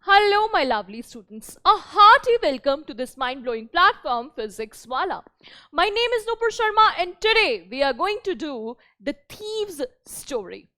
Hello, my lovely students. A hearty welcome to this mind-blowing platform, Physics Wallah. My name is Nupur Sharma, and today we are going to do the thief's story.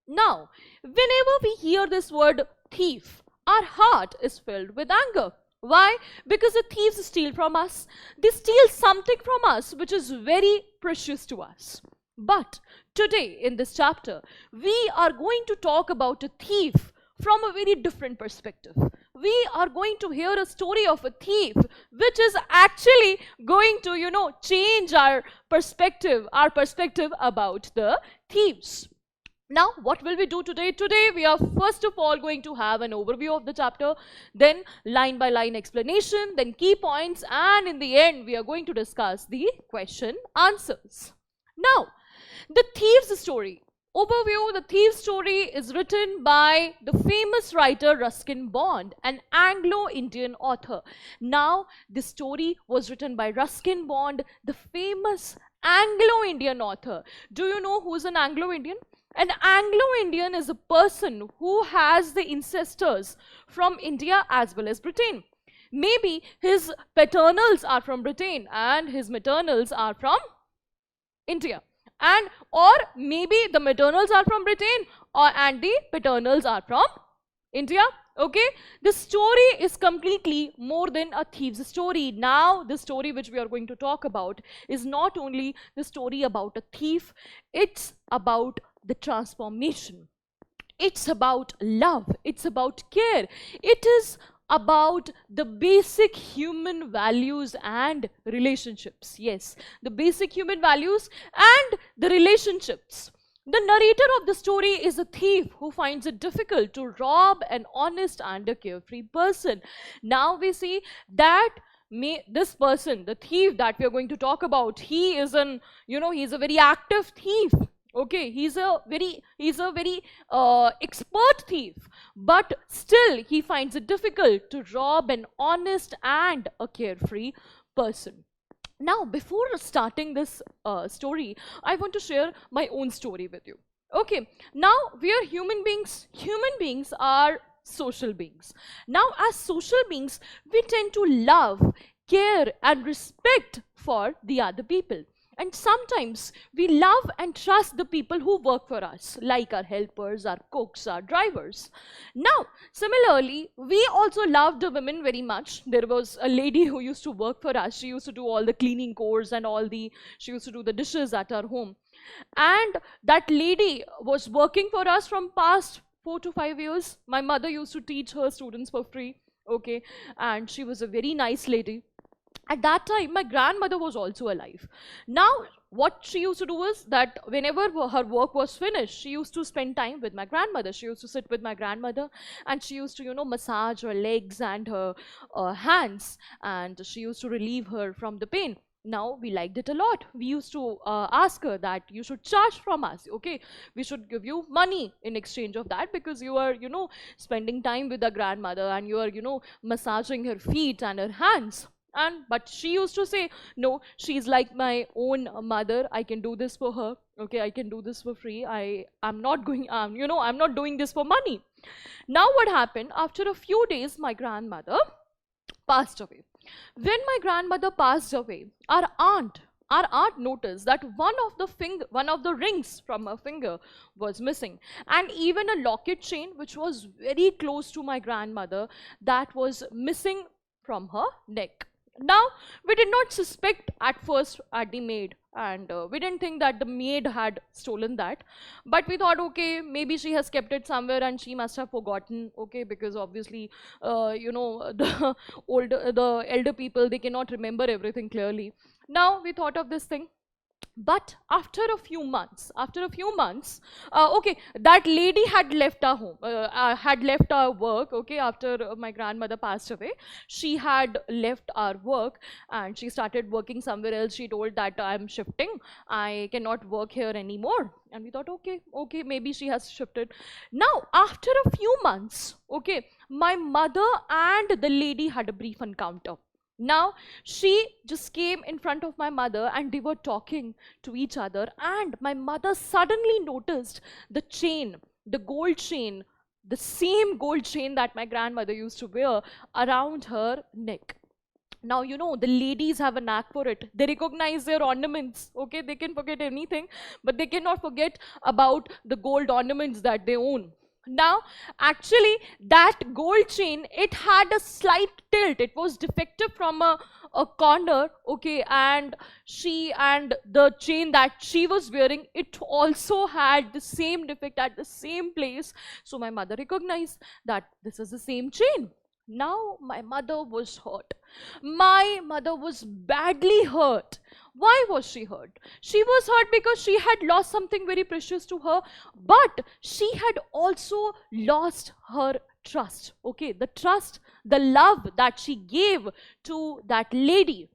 Now, whenever we hear this word thief, our heart is filled with anger. Why? Because the thieves steal from us. They steal something from us which is very precious to us. But today in this chapter, we are going to talk about a thief from a very different perspective. We are going to hear a story of a thief which is actually going to, change our perspective about the thieves. Now, what will we do today? Today, we are first of all going to have an overview of the chapter, then line by line explanation, then key points, and in the end, we are going to discuss the question answers. Now, the thief's story. Overview, the thief's story is written by the famous writer Ruskin Bond, an Anglo-Indian author. Now, this story was written by Ruskin Bond, the famous Anglo-Indian author. Do you know who is an Anglo-Indian? An Anglo-Indian is a person who has the ancestors from India as well as Britain. Maybe his paternals are from Britain and his maternals are from India. Or maybe the maternals are from Britain and the paternals are from India. Okay, the story is completely more than a thief's story. Now, the story which we are going to talk about is not only the story about a thief, it's about the transformation. It's about love. It's about care. It is about the basic human values and relationships. Yes, the basic human values and the relationships. The narrator of the story is a thief who finds it difficult to rob an honest and a carefree person. Now we see that this person, the thief that we are going to talk about, he is he's a very active thief. Okay, he's a very expert thief, but still he finds it difficult to rob an honest and a carefree person. Now, before starting this story, I want to share my own story with you. Okay, now we are human beings. Human beings are social beings. Now, as social beings, we tend to love, care, and respect for the other people. And sometimes we love and trust the people who work for us, like our helpers, our cooks, our drivers. Now, similarly, we also love the women very much. There was a lady who used to work for us. She used to do all the cleaning chores and she used to do the dishes at our home. And that lady was working for us from past 4 to 5 years. My mother used to teach her students for free. Okay, and she was a very nice lady. At that time, my grandmother was also alive. Now, what she used to do was that whenever her work was finished, she used to spend time with my grandmother. She used to sit with my grandmother and she used to, massage her legs and her hands, and she used to relieve her from the pain. Now, we liked it a lot. We used to ask her that you should charge from us, okay? We should give you money in exchange of that because you are, spending time with the grandmother and you are, massaging her feet and her hands. But she used to say, no, she's like my own mother. I can do this for her. Okay, I can do this for free. I'm not going, I'm not doing this for money. Now what happened? After a few days, my grandmother passed away. When my grandmother passed away, our aunt noticed that one of the rings from her finger was missing, and even a locket chain which was very close to my grandmother, that was missing from her neck. Now, we did not suspect at first at the maid, and we didn't think that the maid had stolen that, but we thought, okay, maybe she has kept it somewhere and she must have forgotten, okay, because obviously, the elder people, they cannot remember everything clearly. Now, we thought of this thing. But after a few months, okay, that lady had left our home, had left our work, okay, after my grandmother passed away. She had left our work and she started working somewhere else. She told that I'm shifting, I cannot work here anymore. And we thought, okay, maybe she has shifted. Now, after a few months, okay, my mother and the lady had a brief encounter. Now, she just came in front of my mother and they were talking to each other, and my mother suddenly noticed the chain, the gold chain the same gold chain that my grandmother used to wear around her neck. Now, you know, the ladies have a knack for it. They recognize their ornaments, okay? They can forget anything, but they cannot forget about the gold ornaments that they own. Now, actually, that gold chain, it had a slight tilt. It was defective from a corner, okay? And the chain that she was wearing, it also had the same defect at the same place. So my mother recognized that this is the same chain. Now my mother was hurt. My mother was badly hurt. Why was she hurt? She was hurt because she had lost something very precious to her, but she had also lost her trust. Okay, the trust, the love that she gave to that lady.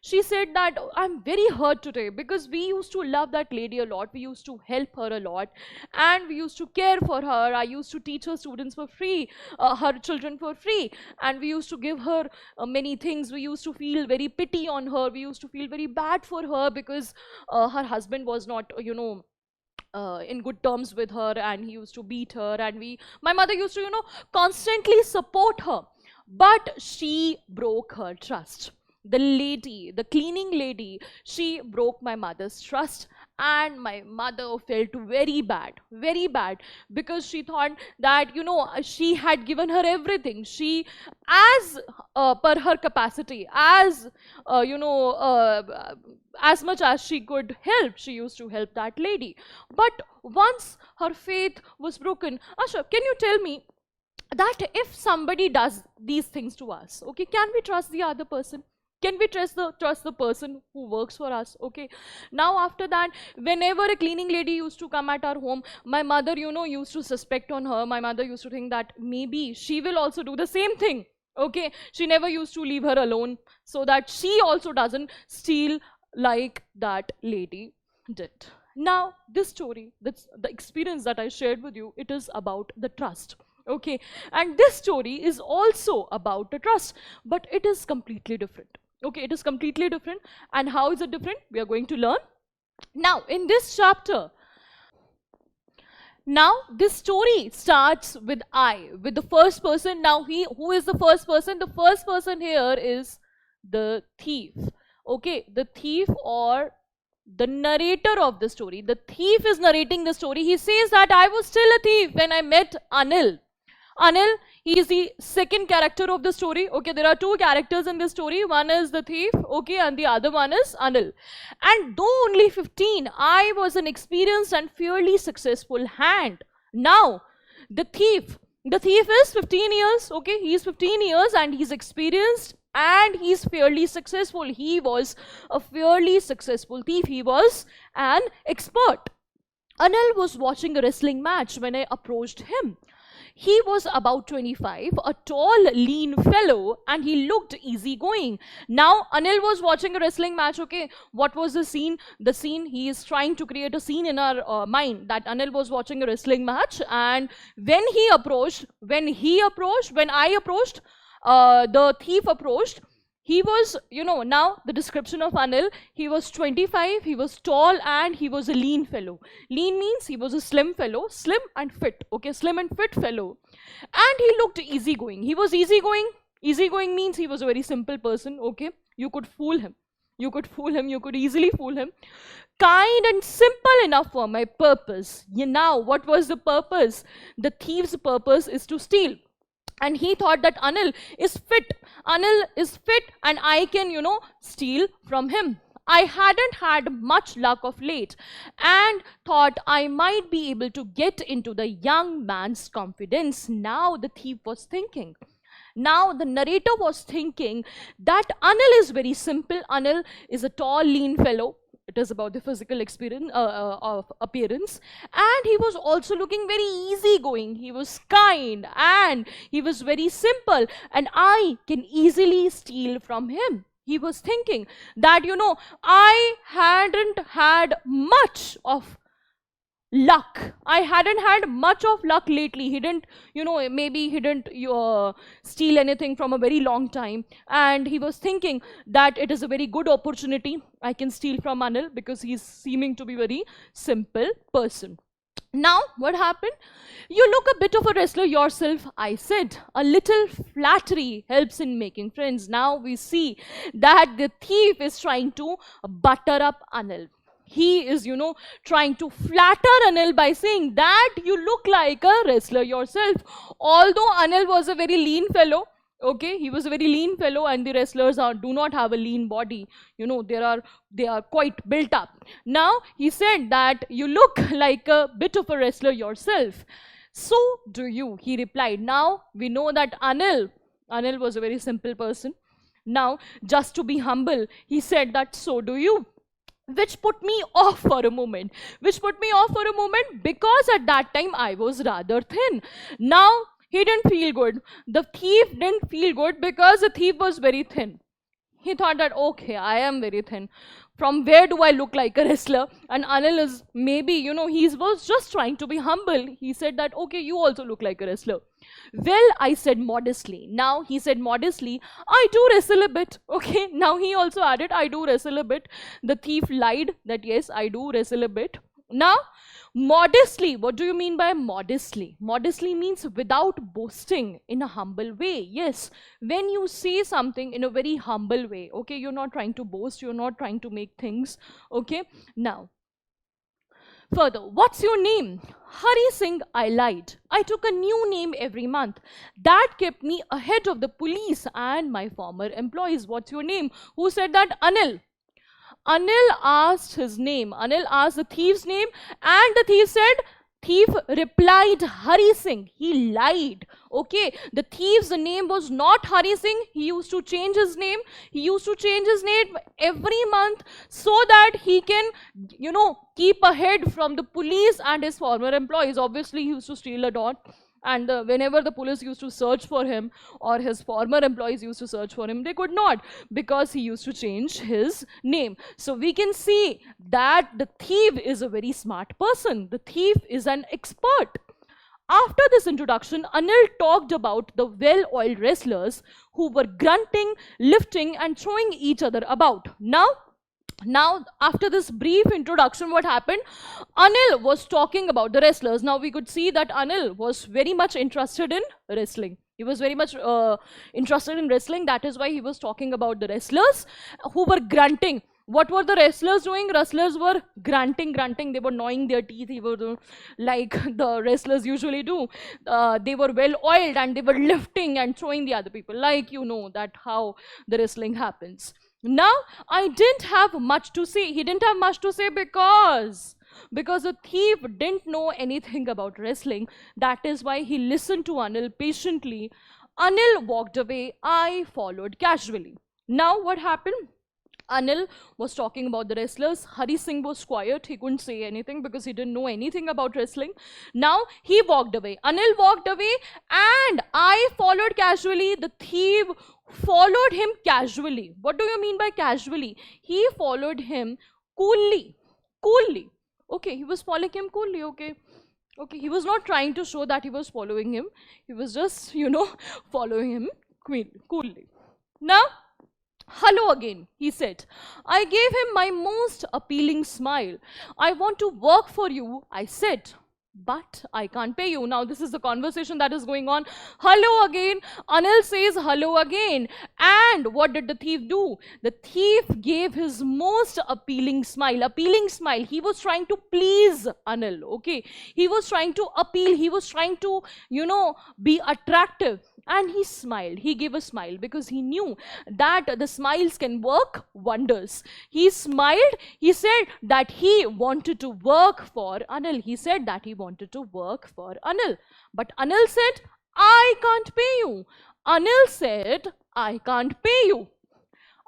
She said that, I'm very hurt today because we used to love that lady a lot. We used to help her a lot and we used to care for her. I used to teach her students for free, her children for free. And we used to give her many things. We used to feel very pity on her. We used to feel very bad for her because her husband was not, in good terms with her, and he used to beat her, and my mother used to, constantly support her. But she broke her trust. The lady, the cleaning lady, she broke my mother's trust, and my mother felt very bad, because she thought that, she had given her everything. She, as per her capacity, as much as she could help, she used to help that lady. But once her faith was broken, Asha, can you tell me that if somebody does these things to us, okay, can we trust the other person? Can we trust the person who works for us? Okay. Now after that, whenever a cleaning lady used to come at our home, my mother, used to suspect on her. My mother used to think that maybe she will also do the same thing. Okay. She never used to leave her alone so that she also doesn't steal like that lady did. Now, this story, that's the experience that I shared with you, it is about the trust. Okay. And this story is also about the trust, but it is completely different. Okay, it is completely different. And how is it different? We are going to learn. Now, in this chapter, now this story starts with I, with the first person. Now, who is the first person? The first person here is the thief. Okay, the thief, or the narrator of the story. The thief is narrating the story. He says that I was still a thief when I met Anil. Anil, he is the second character of the story. Okay, there are two characters in this story. One is the thief, okay, and the other one is Anil. And though only 15, I was an experienced and fairly successful hand. Now, the thief is 15 years, okay, he is 15 years and he's experienced and he's fairly successful. He was a fairly successful thief. He was an expert. Anil was watching a wrestling match when I approached him. He was about 25, a tall, lean fellow, and he looked easygoing. Now, Anil was watching a wrestling match, okay. What was the scene? The scene, he is trying to create a scene in our mind that Anil was watching a wrestling match, and when I approached, the thief approached, he was, now the description of Anil, he was 25, he was tall, and he was a lean fellow. Lean means he was a slim fellow, slim and fit, okay, slim and fit fellow. And he looked easygoing. He was easygoing. Easygoing means he was a very simple person, okay. You could fool him. You could easily fool him. Kind and simple enough for my purpose. Now, what was the purpose? The thief's purpose is to steal. And he thought that Anil is fit. Anil is fit and I can, steal from him. I hadn't had much luck of late and thought I might be able to get into the young man's confidence. Now the thief was thinking. Now the narrator was thinking that Anil is very simple. Anil is a tall, lean fellow. It is about the physical experience of appearance, and he was also looking very easygoing. He was kind and he was very simple, and I can easily steal from him. He was thinking that, I hadn't had much of luck. I hadn't had much of luck lately. He didn't, maybe he didn't steal anything from a very long time. And he was thinking that it is a very good opportunity. I can steal from Anil because he's seeming to be very simple person. Now, what happened? You look a bit of a wrestler yourself, I said. A little flattery helps in making friends. Now we see that the thief is trying to butter up Anil. He is, trying to flatter Anil by saying that you look like a wrestler yourself. Although Anil was a very lean fellow, okay, he was a very lean fellow, and the wrestlers do not have a lean body. They are quite built up. Now he said that you look like a bit of a wrestler yourself. So do you, he replied. Now we know that Anil was a very simple person. Now, just to be humble, he said that so do you. Which put me off for a moment. Because at that time I was rather thin. Now he didn't feel good. The thief didn't feel good because the thief was very thin. He thought that, okay, I am very thin. From where do I look like a wrestler? And Anil is maybe, he was just trying to be humble. He said that, okay, you also look like a wrestler. Well, I said modestly. Now he said modestly, I do wrestle a bit. Okay, now he also added, I do wrestle a bit. The thief lied that yes, I do wrestle a bit. Now, modestly, what do you mean by modestly? Modestly means without boasting, in a humble way. Yes, when you say something in a very humble way, okay, you're not trying to boast, you're not trying to make things, okay. Now, further, what's your name? Hari Singh, I lied. I took a new name every month. That kept me ahead of the police and my former employees. What's your name? Who said that? Anil. Anil asked his name. Anil asked the thief's name, and the thief replied Hari Singh. He lied. Okay, the thief's name was not Hari Singh. He used to change his name. He used to change his name every month so that he can, keep ahead from the police and his former employees. Obviously, he used to steal a lot. And whenever the police used to search for him, or his former employees used to search for him, they could not, because he used to change his name. So we can see that the thief is a very smart person. The thief is an expert. After this introduction, Anil talked about the well-oiled wrestlers who were grunting, lifting, and throwing each other about. Now, after this brief introduction, what happened? Anil was talking about the wrestlers. Now, we could see that Anil was very much interested in wrestling. He was very much interested in wrestling. That is why he was talking about the wrestlers who were grunting. What were the wrestlers doing? Wrestlers were grunting. They were gnawing their teeth. They were doing, like the wrestlers usually do. They were well oiled, and they were lifting and throwing the other people. Like, that how the wrestling happens. Now, I didn't have much to say. He didn't have much to say because the thief didn't know anything about wrestling. That is why he listened to Anil patiently. Anil walked away. I followed casually. Now, what happened? Anil was talking about the wrestlers. Hari Singh was quiet. He couldn't say anything because he didn't know anything about wrestling. Now he walked away. Anil walked away, and I followed casually. The thief followed him casually. What do you mean by casually? He followed him coolly. Okay, he was following him coolly. Okay, he was not trying to show that he was following him. He was just, following him coolly. Now, hello again, he said. I gave him my most appealing smile. I want to work for you, I said. But I can't pay you. Now, this is the conversation that is going on. Hello again. Anil says hello again. And what did the thief do? The thief gave his most appealing smile. He was trying to please Anil. Okay. He was trying to appeal. He was trying to, be attractive. And he smiled. He gave a smile because he knew that the smiles can work wonders. He smiled. He said that he wanted to work for Anil. But Anil said, I can't pay you. Anil said, I can't pay you.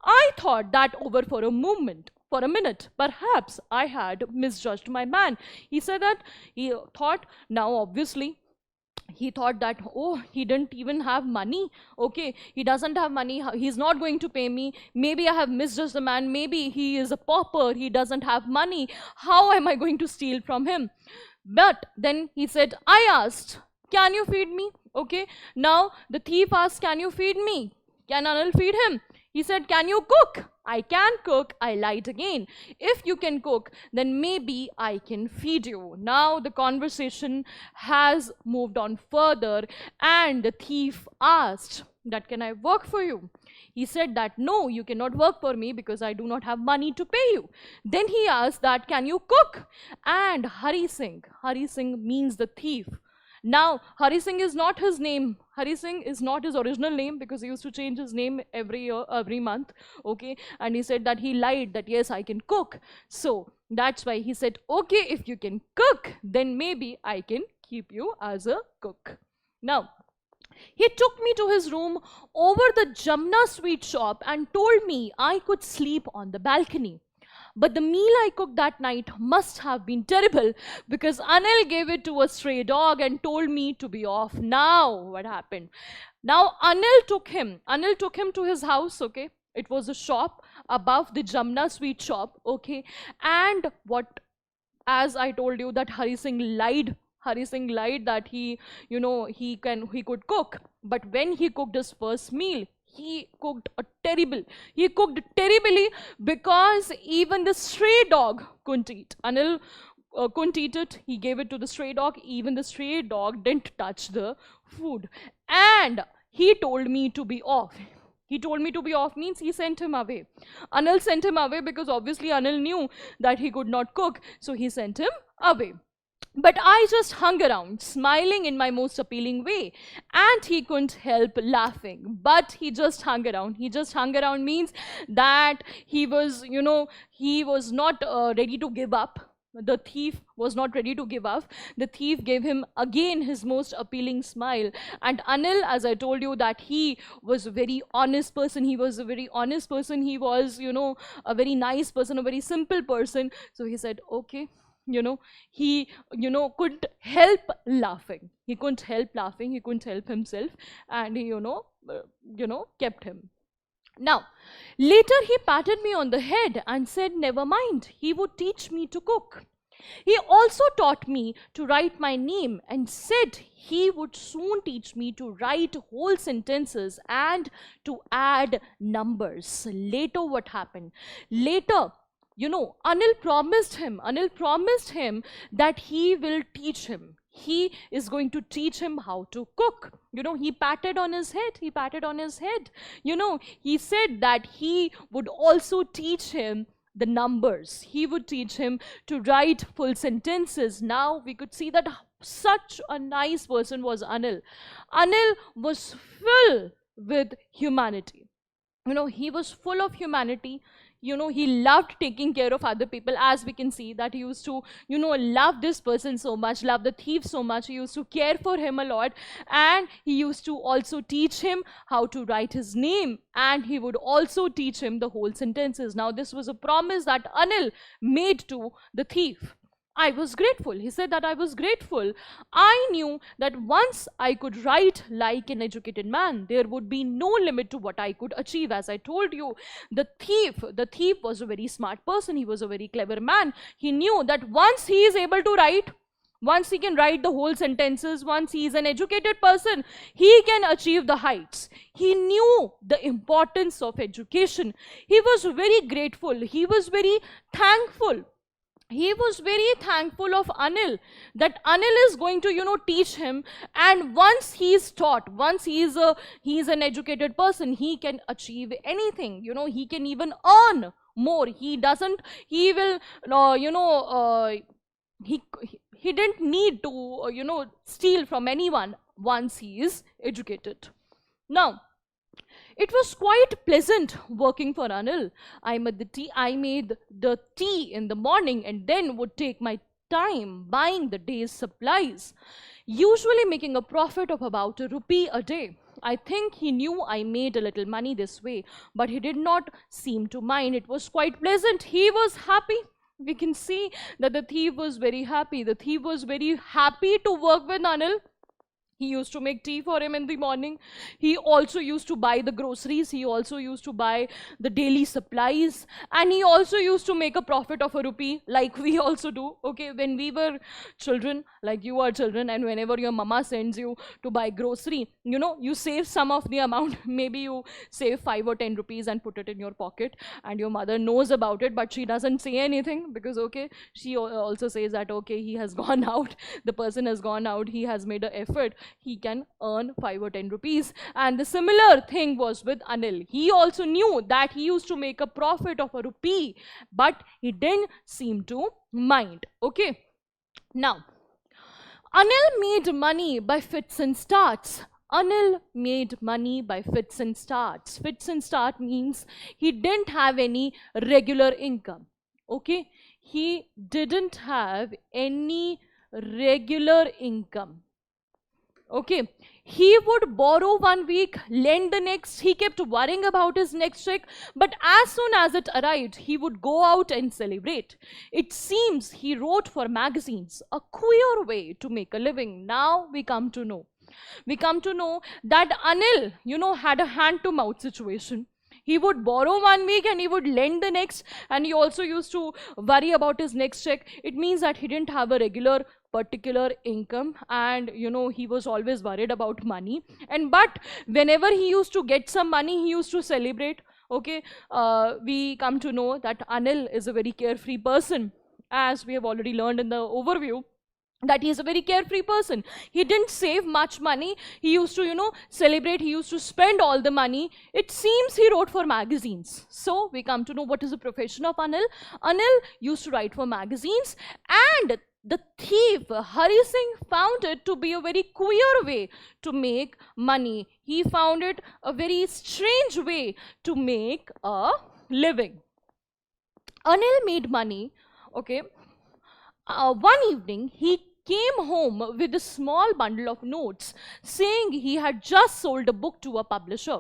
I thought that over for a minute. Perhaps I had misjudged my man. He said that he thought, now obviously, he thought that, oh, he didn't even have money. Okay, he doesn't have money. He's not going to pay me. Maybe I have misjudged the man. Maybe he is a pauper. He doesn't have money. How am I going to steal from him? But then he said, I asked, can you feed me? Okay, now the thief asked, can you feed me? Can Anil feed him? He said, can you cook? I can cook, I lied again. If you can cook, then maybe I can feed you. Now the conversation has moved on further, and the thief asked that, can I work for you? He said that, no, you cannot work for me because I do not have money to pay you. Then he asked that, can you cook? And Hari Singh means the thief. Now, Hari Singh is not his name. Hari Singh is not his original name, because he used to change his name every year, every month, okay? And he said that he lied that, yes, I can cook. So that's why he said, okay, if you can cook, then maybe I can keep you as a cook. Now, he took me to his room over the Jamna sweet shop and told me I could sleep on the balcony. But the meal I cooked that night must have been terrible, because Anil gave it to a stray dog and told me to be off. Now, what happened? Now, Anil took him to his house, okay? It was a shop above the Jamna sweet shop, okay? And what, as I told you, that Hari Singh lied that he could cook. But when he cooked his first meal, he cooked terribly, because even the stray dog couldn't eat. Anil couldn't eat it. He gave it to the stray dog. Even the stray dog didn't touch the food. And he told me to be off. He told me to be off means he sent him away. Anil sent him away because obviously Anil knew that he could not cook. So he sent him away. But I just hung around, smiling in my most appealing way. And he couldn't help laughing. But he just hung around. He just hung around means that he was, he was not ready to give up. The thief was not ready to give up. The thief gave him again his most appealing smile. And Anil, as I told you, that he was a very honest person. He was a very honest person. He was, a very nice person, a very simple person. So he said, okay. He couldn't help laughing. He couldn't help himself, and he kept him. Now later he patted me on the head and said, never mind, he would teach me to cook. He also taught me to write my name and said he would soon teach me to write whole sentences and to add numbers. Later, what happened? Later, Anil promised him that he will teach him. He is going to teach him how to cook. He patted on his head. He said that he would also teach him the numbers. He would teach him to write full sentences. Now we could see that such a nice person was Anil. Anil was full with humanity. He was full of humanity. He loved taking care of other people, as we can see that he used to, love this person so much, love the thief so much. He used to care for him a lot, and he used to also teach him how to write his name, and he would also teach him the whole sentences. Now, this was a promise that Anil made to the thief. I was grateful. He said that I was grateful. I knew that once I could write like an educated man, there would be no limit to what I could achieve. As I told you, the thief was a very smart person. He was a very clever man. He knew that once he is able to write, once he can write the whole sentences, once he is an educated person, he can achieve the heights. He knew the importance of education. He was very grateful. He was very thankful. He was very thankful of Anil, that Anil is going to, teach him, and once he is taught, once he is an educated person, he can achieve anything. He can even earn more. He didn't need to, steal from anyone once he is educated. Now, it was quite pleasant working for Anil. I made the tea in the morning and then would take my time buying the day's supplies, usually making a profit of about ₹1 a day. I think he knew I made a little money this way, but he did not seem to mind. It was quite pleasant. He was happy. We can see that the thief was very happy. The thief was very happy to work with Anil. He used to make tea for him in the morning. He also used to buy the groceries. He also used to buy the daily supplies. And he also used to make a profit of a rupee, like we also do. Okay, when we were children, like you are children, and whenever your mama sends you to buy grocery, you know, you save some of the amount. Maybe you save 5 or 10 rupees and put it in your pocket, and your mother knows about it, but she doesn't say anything because, okay, she also says that, okay, he has gone out, the person has gone out, he has made an effort, he can earn 5 or 10 rupees. And the similar thing was with Anil. He also knew that he used to make a profit of a rupee, but he didn't seem to mind. Okay, now Anil made money by fits and starts. Anil made money by fits and starts. Fits and start means he didn't have any regular income. Okay, he didn't have any regular income. Okay, he would borrow 1 week, lend the next. He kept worrying about his next check, but as soon as it arrived, he would go out and celebrate. It seems he wrote for magazines, a queer way to make a living. Now we come to know. We come to know that Anil, you know, had a hand-to-mouth situation. He would borrow 1 week and he would lend the next, and he also used to worry about his next check. It means that he didn't have a regular particular income, and you know, he was always worried about money. And but whenever he used to get some money, he used to celebrate. Okay, we come to know that Anil is a very carefree person, as we have already learned in the overview, that he is a very carefree person. He didn't save much money. He used to, you know, celebrate. He used to spend all the money. It seems he wrote for magazines. So we come to know what is the profession of Anil. Anil used to write for magazines, and the thief Hari Singh found it to be a very queer way to make money. He found it a very strange way to make a living. Anil made money. Okay, one evening he came home with a small bundle of notes, saying he had just sold a book to a publisher.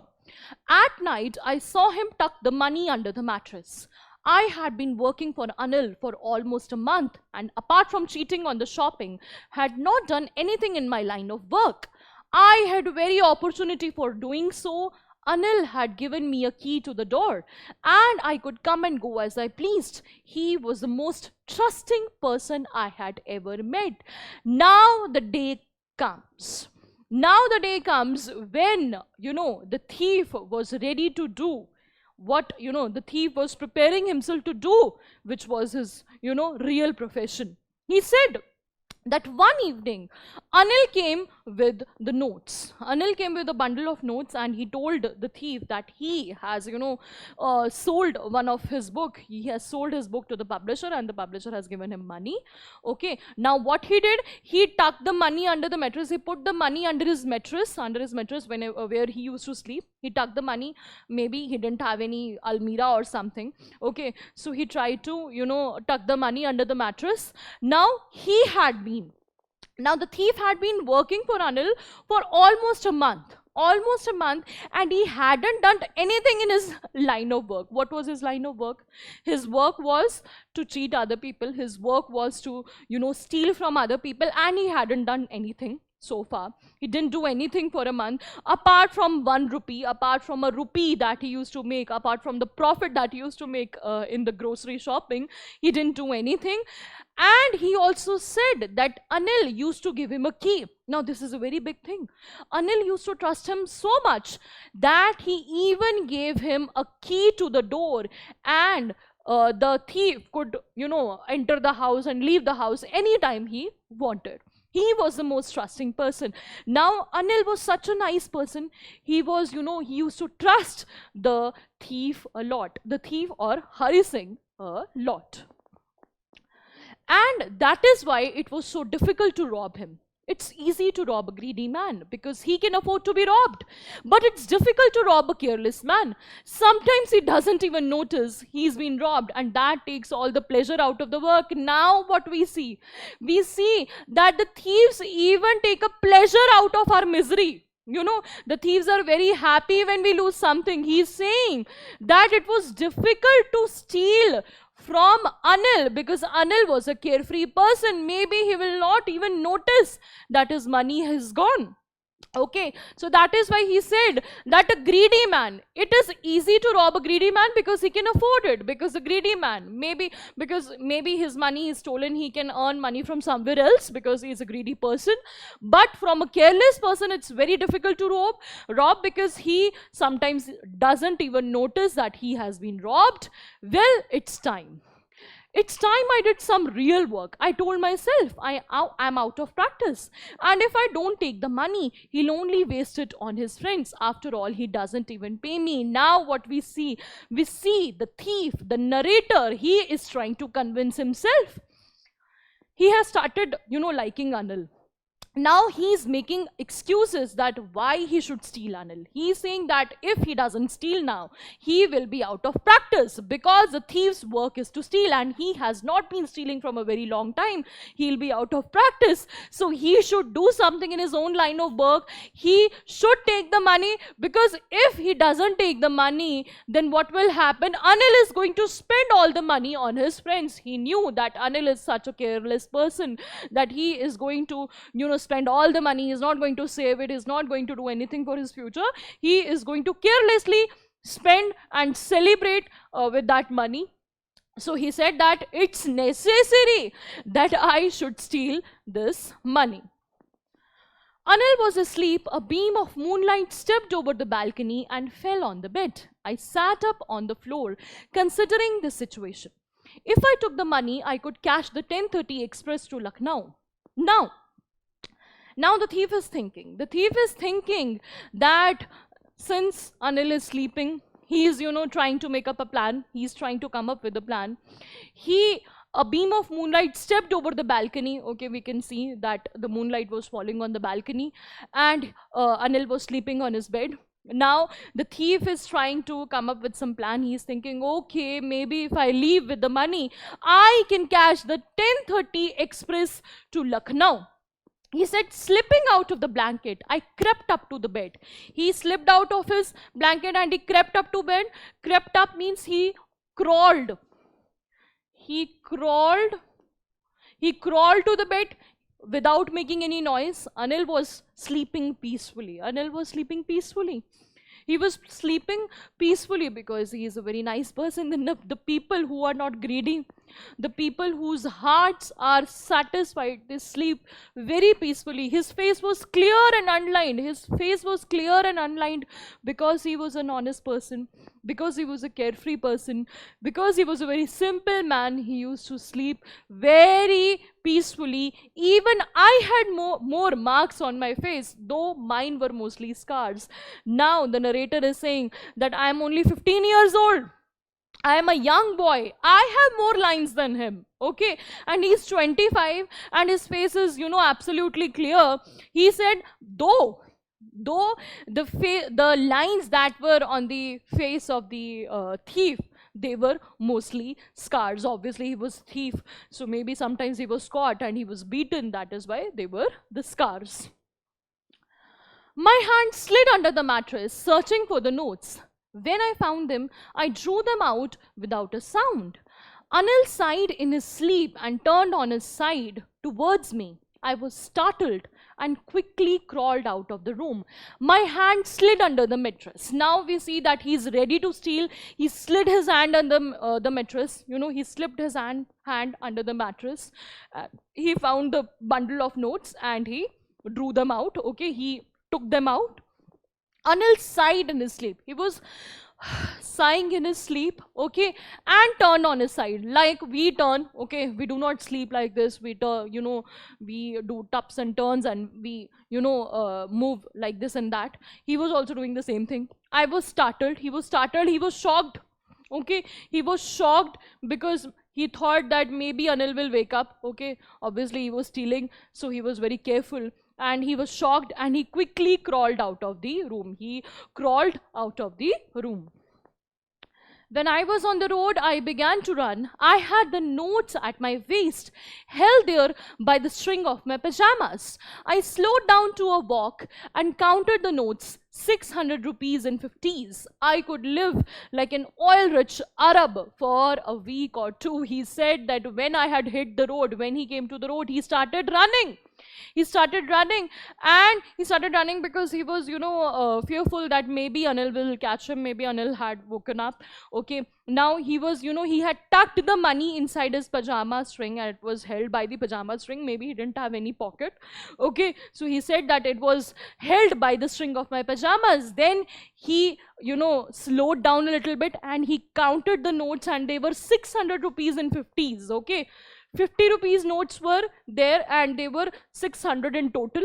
At night, I saw him tuck the money under the mattress. I had been working for Anil for almost a month, and apart from cheating on the shopping, had not done anything in my line of work. I had very opportunity for doing so. Anil had given me a key to the door, and I could come and go as I pleased. He was the most trusting person I had ever met. Now the day comes. Now the day comes when, you know, the thief was ready to do what, you know, the thief was preparing himself to do, which was his, you know, real profession. He said that one evening, Anil came with the notes. Anil came with a bundle of notes, and he told the thief that he has, you know, sold one of his book. He has sold his book to the publisher, and the publisher has given him money. Okay, now what he did, he tucked the money under the mattress. He put the money under his mattress whenever, where he used to sleep. He tucked the money. Maybe he didn't have any almirah or something. Okay, so he tried to, you know, tuck the money under the mattress. Now the thief had been working for Anil for almost a month, and he hadn't done anything in his line of work. What was his line of work? His work was to cheat other people. His work was to, you know, steal from other people, and he hadn't done anything so far. He didn't do anything for a month, apart from 1 rupee, apart from a rupee that he used to make, apart from the profit that he used to make in the grocery shopping. He didn't do anything. And he also said that Anil used to give him a key. Now this is a very big thing. Anil used to trust him so much that he even gave him a key to the door, and the thief could, you know, enter the house and leave the house anytime he wanted. He was the most trusting person. Now, Anil was such a nice person. He was, you know, he used to trust the thief a lot. The thief, or Hari Singh, a lot. And that is why it was so difficult to rob him. It's easy to rob a greedy man because he can afford to be robbed. But it's difficult to rob a careless man. Sometimes he doesn't even notice he's been robbed, and that takes all the pleasure out of the work. Now what we see? We see that the thieves even take a pleasure out of our misery. You know, the thieves are very happy when we lose something. He's saying that it was difficult to steal from Anil because Anil was a carefree person. Maybe he will not even notice that his money has gone. Okay, so that is why he said that a greedy man, it is easy to rob a greedy man because he can afford it, because a greedy man, maybe his money is stolen, he can earn money from somewhere else because he is a greedy person. But from a careless person, it's very difficult to rob because he sometimes doesn't even notice that he has been robbed. Well, it's time. It's time I did some real work. I told myself I'm out of practice. And if I don't take the money, he'll only waste it on his friends. After all, he doesn't even pay me. Now what we see the thief, the narrator, he is trying to convince himself. He has started, liking Anil. Now he's making excuses that why he should steal Anil. He's saying that if he doesn't steal now, he will be out of practice because the thief's work is to steal and he has not been stealing from a very long time. He'll be out of practice. So he should do something in his own line of work. He should take the money, because if he doesn't take the money, then what will happen? Anil is going to spend all the money on his friends. He knew that Anil is such a careless person that he is going to, spend all the money. He's not going to save it. He's not going to do anything for his future. He is going to carelessly spend and celebrate with that money. So he said that it's necessary that I should steal this money. Anil was asleep. A beam of moonlight stepped over the balcony and fell on the bed. I sat up on the floor, considering the situation. If I took the money, I could catch the 10:30 express to Lucknow. Now the thief is thinking. The thief is thinking that since Anil is sleeping, he is, trying to make up a plan. He's trying to come up with a plan. A beam of moonlight stepped over the balcony. Okay, we can see that the moonlight was falling on the balcony and Anil was sleeping on his bed. Now the thief is trying to come up with some plan. He's thinking, okay, maybe if I leave with the money, I can catch the 10:30 express to Lucknow. He said, slipping out of the blanket, I crept up to the bed. He slipped out of his blanket and he crept up to bed. Crept up means he crawled. He crawled to the bed without making any noise. Anil was sleeping peacefully. He was sleeping peacefully because he is a very nice person. The people who are not greedy, the people whose hearts are satisfied, they sleep very peacefully. His face was clear and unlined. Because he was an honest person, because he was a carefree person, because he was a very simple man. He used to sleep very peacefully. Even I had more marks on my face, though mine were mostly scars. Now the narrator is saying that I am only 15 years old. I am a young boy. I have more lines than him. Okay. And he's 25 and his face is, absolutely clear. He said, though the lines that were on the face of the thief, they were mostly scars. Obviously, he was thief. So maybe sometimes he was caught and he was beaten. That is why they were the scars. My hand slid under the mattress, searching for the notes. When I found them, I drew them out without a sound. Anil sighed in his sleep and turned on his side towards me. I was startled and quickly crawled out of the room. My hand slid under the mattress. Now we see that he's ready to steal. He slid his hand under the mattress. He slipped his hand under the mattress. He found the bundle of notes and he drew them out. Okay, he took them out. Anil sighed in his sleep. He was sighing in his sleep, okay, and turned on his side like we turn. Okay, we do not sleep like this. We turn, we do tups and turns and we move like this and that. He was also doing the same thing. I was startled. He was shocked. Okay, he was shocked because he thought that maybe Anil will wake up. Okay, obviously he was stealing, so he was very careful. And he was shocked and he quickly crawled out of the room. When I was on the road, I began to run. I had the notes at my waist, held there by the string of my pajamas. I slowed down to a walk and counted the notes, 600 rupees in 50s. I could live like an oil-rich Arab for a week or two. He said that when I had hit the road, when he came to the road, he started running. He started running, and he started running because he was, fearful that maybe Anil will catch him, maybe Anil had woken up. Okay, now he was, he had tucked the money inside his pajama string, and it was held by the pajama string. Maybe he didn't have any pocket. Okay, so he said that it was held by the string of my pajamas. Then he, slowed down a little bit, and he counted the notes, and they were 600 rupees in 50s. Okay, 50 rupees notes were there, and they were 600 in total.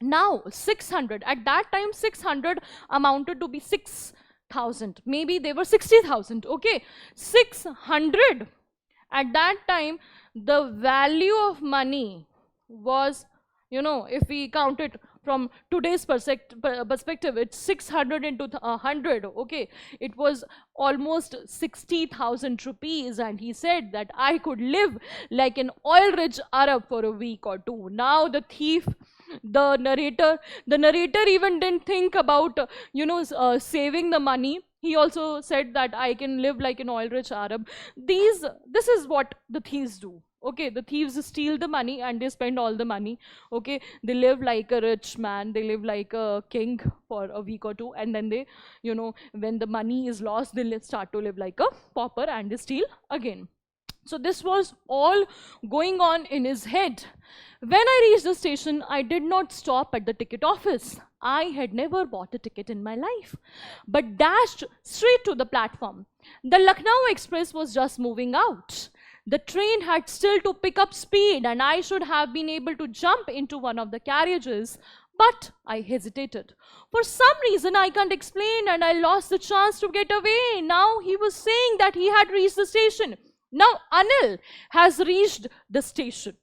Now 600, at that time 600 amounted to be 6,000, maybe they were 60,000. Okay, 600 at that time, the value of money was, if we count it from today's perspective, it's 600 into 100. Okay, it was almost 60,000 rupees, and he said that I could live like an oil-rich Arab for a week or two. Now the thief, the narrator even didn't think about, saving the money. He also said that I can live like an oil-rich Arab. This is what the thieves do. Okay, the thieves steal the money and they spend all the money. Okay, they live like a rich man, they live like a king for a week or two, and then they, when the money is lost, they start to live like a pauper and they steal again. So this was all going on in his head. When I reached the station, I did not stop at the ticket office. I had never bought a ticket in my life, but dashed straight to the platform. The Lucknow Express was just moving out. The train had still to pick up speed, and I should have been able to jump into one of the carriages, but I hesitated. For some reason I can't explain, and I lost the chance to get away. Now he was saying that he had reached the station. Now Anil has reached the station.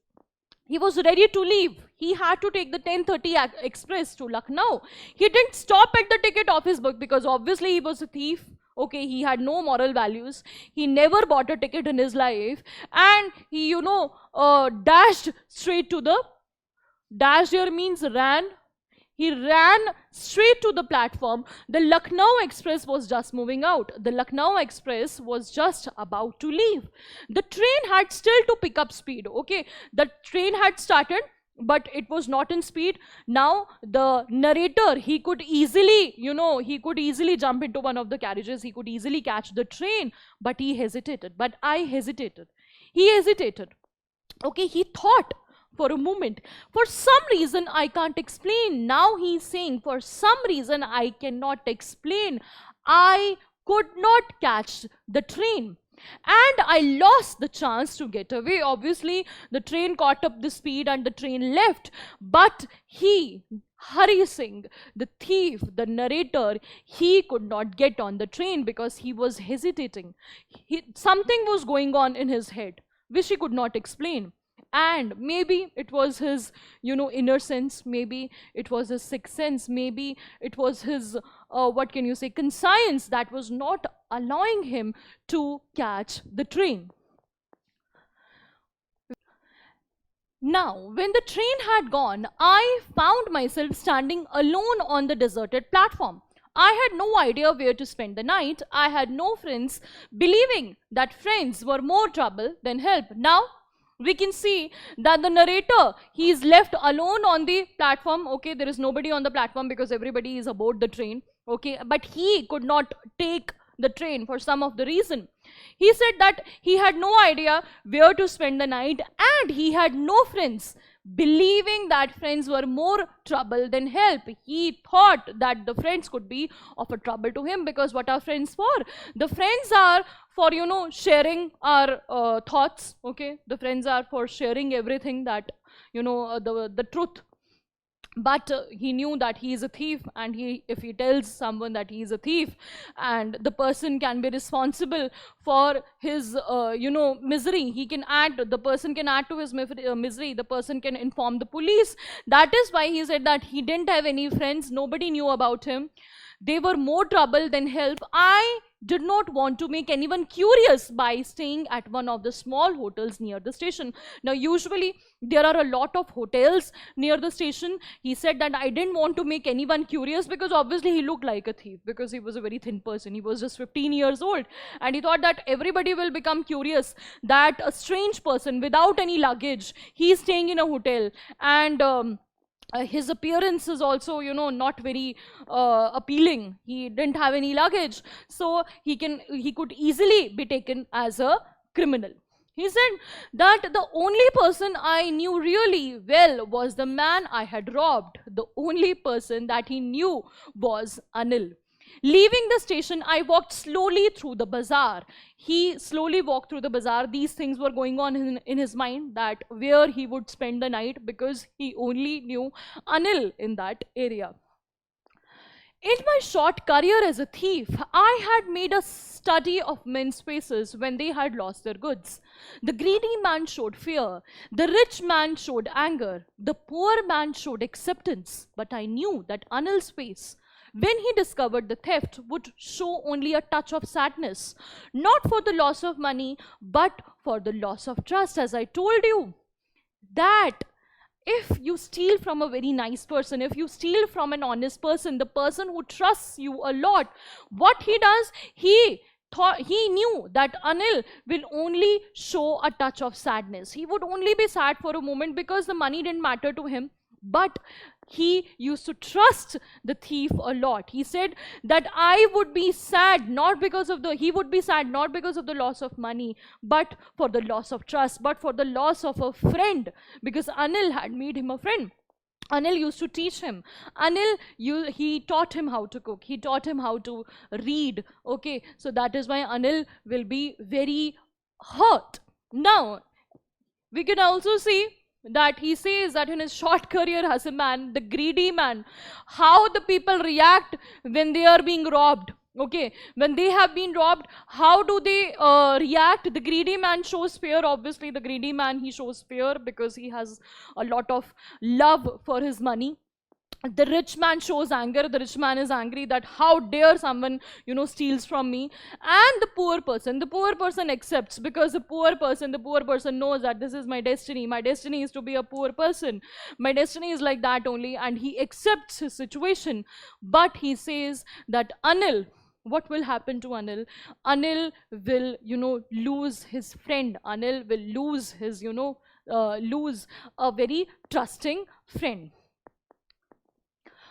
He was ready to leave. He had to take the 10:30 express to Lucknow. He didn't stop at the ticket office because obviously he was a thief. Okay, he had no moral values. He never bought a ticket in his life, and he, dashed straight to the, dashed here means ran. He ran straight to the platform. The Lucknow Express was just moving out. The Lucknow Express was just about to leave. The train had still to pick up speed. Okay, the train had started, but it was not in speed. Now the narrator, he could easily, jump into one of the carriages. He could easily catch the train, but he hesitated. But I hesitated. He hesitated. Okay, he thought for a moment. For some reason I can't explain. Now he's saying, for some reason I cannot explain, I could not catch the train, and I lost the chance to get away. Obviously the train caught up the speed and the train left, but he, Hari Singh, the thief, the narrator, he could not get on the train because he was hesitating. Something was going on in his head which he could not explain. And maybe it was his, inner sense, maybe it was his sixth sense, maybe it was his, conscience that was not allowing him to catch the train. Now, when the train had gone, I found myself standing alone on the deserted platform. I had no idea where to spend the night. I had no friends, believing that friends were more trouble than help. Now, we can see that the narrator, he is left alone on the platform. Okay, there is nobody on the platform because everybody is aboard the train. Okay, but he could not take the train for some of the reason. He said that he had no idea where to spend the night, and he had no friends, believing that friends were more trouble than help. He thought that the friends could be of a trouble to him, because what are friends for? The friends are for, sharing our thoughts. Okay, the friends are for sharing everything that, the truth. But he knew that he is a thief, and if he tells someone that he is a thief, and the person can be responsible for his misery, the person can add to his misery, the person can inform the police. That is why he said that he didn't have any friends, nobody knew about him, they were more trouble than help. I did not want to make anyone curious by staying at one of the small hotels near the station. Now, usually there are a lot of hotels near the station. He said that I didn't want to make anyone curious because obviously he looked like a thief because he was a very thin person. He was just 15 years old, and he thought that everybody will become curious that a strange person without any luggage, he's staying in a hotel, and his appearance is also, not very appealing. He didn't have any luggage, so he could easily be taken as a criminal. He said that the only person I knew really well was the man I had robbed. The only person that he knew was Anil. Leaving the station, I walked slowly through the bazaar. He slowly walked through the bazaar. These things were going on in his mind, that where he would spend the night, because he only knew Anil in that area. In my short career as a thief, I had made a study of men's faces when they had lost their goods. The greedy man showed fear. The rich man showed anger. The poor man showed acceptance. But I knew that Anil's face, when he discovered the theft, would show only a touch of sadness, not for the loss of money, but for the loss of trust. As I told you, that if you steal from a very nice person, if you steal from an honest person, the person who trusts you a lot, what he does, he knew that Anil will only show a touch of sadness. He would only be sad for a moment because the money didn't matter to him. But he used to trust the thief a lot. He said that I would be sad not because of he would be sad not because of the loss of money, but for the loss of trust, but for the loss of a friend, because Anil had made him a friend. Anil used to teach him. He taught him how to cook. He taught him how to read. Okay, so that is why Anil will be very hurt. Now, we can also see that he says that in his short career as a man, the greedy man, how the people react when they are being robbed. Okay, when they have been robbed, how do they react? The greedy man shows fear. Obviously, the greedy man, he shows fear because he has a lot of love for his money. The rich man shows anger. The rich man is angry that how dare someone, steals from me. And the poor person accepts, because the poor person knows that this is my destiny. My destiny is to be a poor person. My destiny is like that only, and he accepts his situation. But he says that Anil, what will happen to Anil? Anil will, lose his friend. Anil will lose his, lose a very trusting friend.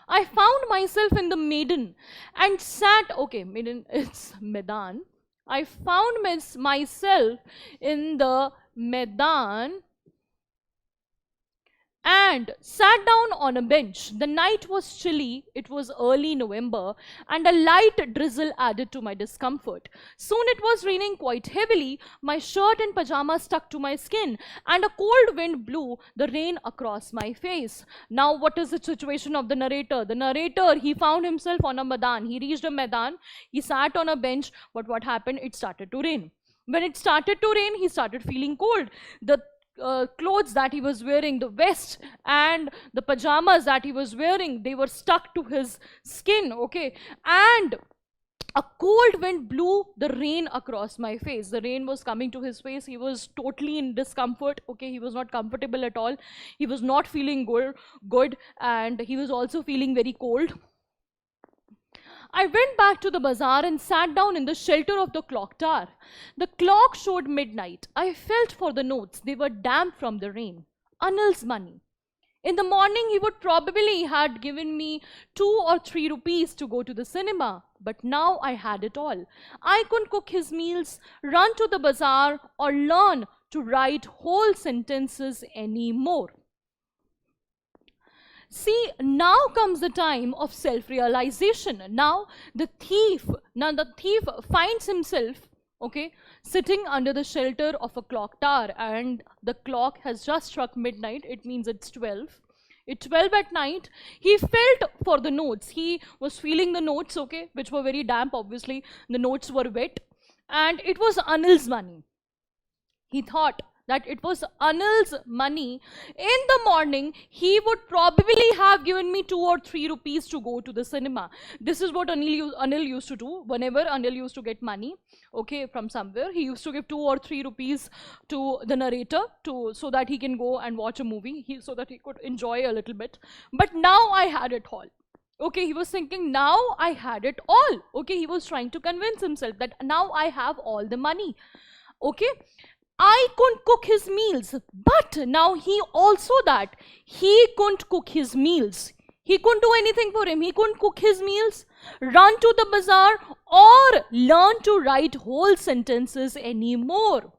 I found myself in the Maiden and sat, Maiden, it's Medan. I found myself in the Medan and sat down on a bench. The night was chilly, it was early November, and a light drizzle added to my discomfort. Soon it was raining quite heavily. My shirt and pajamas stuck to my skin, and a cold wind blew the rain across my face. Now, what is the situation of the narrator? The narrator, he found himself on a Medan. He reached a Medan, he sat on a bench, but what happened? It started to rain. When it started to rain, he started feeling cold. The clothes that he was wearing, the vest and the pajamas that he was wearing, they were stuck to his skin, okay? And a cold wind blew the rain across my face. The rain was coming to his face. He was totally in discomfort, okay? He was not comfortable at all. He was not feeling good, and he was also feeling very cold. I went back to the bazaar and sat down in the shelter of the clock tower. The clock showed midnight. I felt for the notes. They were damp from the rain. Anil's money. In the morning, he would probably had given me 2 or 3 rupees to go to the cinema. But now I had it all. I couldn't cook his meals, run to the bazaar, or learn to write whole sentences anymore. See, now comes the time of self-realization. Now the thief finds himself, okay, sitting under the shelter of a clock tower, and the clock has just struck midnight. It means it's 12. It's 12 at night. He felt for the notes. He was feeling the notes, okay, which were very damp, obviously. The notes were wet. And it was Anil's money. He thought that it was Anil's money, in the morning he would probably have given me 2 or 3 rupees to go to the cinema. This is what Anil used to do. Whenever Anil used to get money, okay, from somewhere, he used to give 2 or 3 rupees to the narrator so that he can go and watch a movie, so that he could enjoy a little bit. But now I had it all. Okay, he was thinking, now I had it all. Okay, he was trying to convince himself that now I have all the money. Okay, I couldn't cook his meals, but now he also that he couldn't cook his meals. He couldn't do anything for him. He couldn't cook his meals, run to the bazaar, or learn to write whole sentences anymore.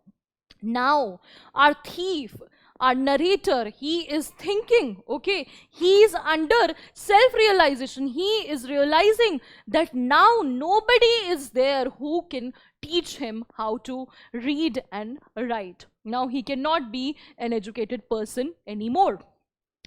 Now, our thief, our narrator, he is thinking, okay, he is under self-realization. He is realizing that now nobody is there who can teach him how to read and write. Now he cannot be an educated person anymore.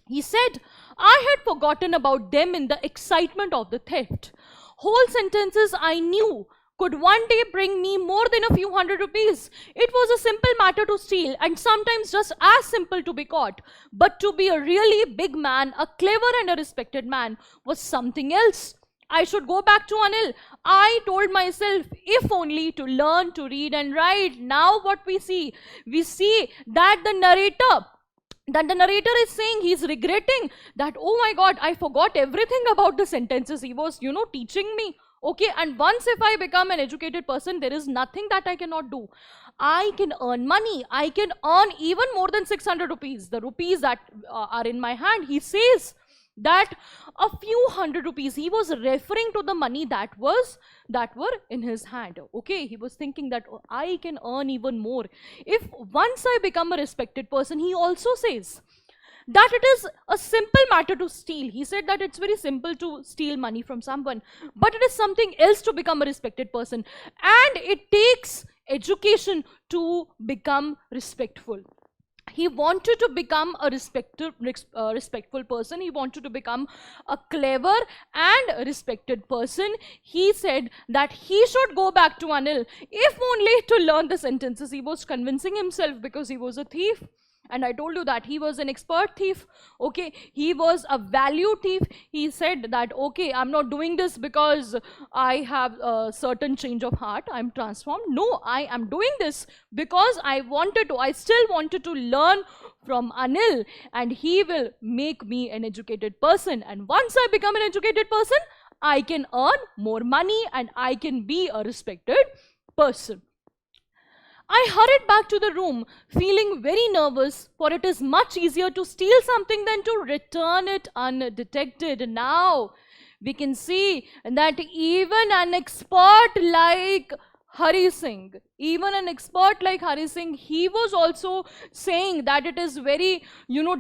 He said, I had forgotten about them in the excitement of the theft. Whole sentences I knew could one day bring me more than a few hundred rupees. It was a simple matter to steal, and sometimes just as simple to be caught. But to be a really big man, a clever and a respected man, was something else. I should go back to Anil. I told myself, if only to learn to read and write. Now what we see that the narrator is saying, he's regretting that, oh my God, I forgot everything about the sentences he was, teaching me. Okay, and once if I become an educated person, there is nothing that I cannot do. I can earn money. I can earn even more than 600 rupees. The rupees that are in my hand, he says that a few hundred rupees. He was referring to the money that were in his hand. Okay, he was thinking that I can earn even more if once I become a respected person. He also says that it is a simple matter to steal. He said that it's very simple to steal money from someone, but it is something else to become a respected person, and it takes education to become respectful. He wanted to become a respectful person. He wanted to become a clever and respected person. He said that he should go back to Anil, if only to learn the sentences. He was convincing himself because he was a thief. And I told you that he was an expert thief. Okay, he was a value thief. He said that, okay, I'm not doing this because I have a certain change of heart, I'm transformed. No, I am doing this because I still wanted to learn from Anil, and he will make me an educated person. And once I become an educated person, I can earn more money and I can be a respected person. I hurried back to the room, feeling very nervous, for it is much easier to steal something than to return it undetected. Now, we can see that even an expert like Hari Singh, he was also saying that it is very,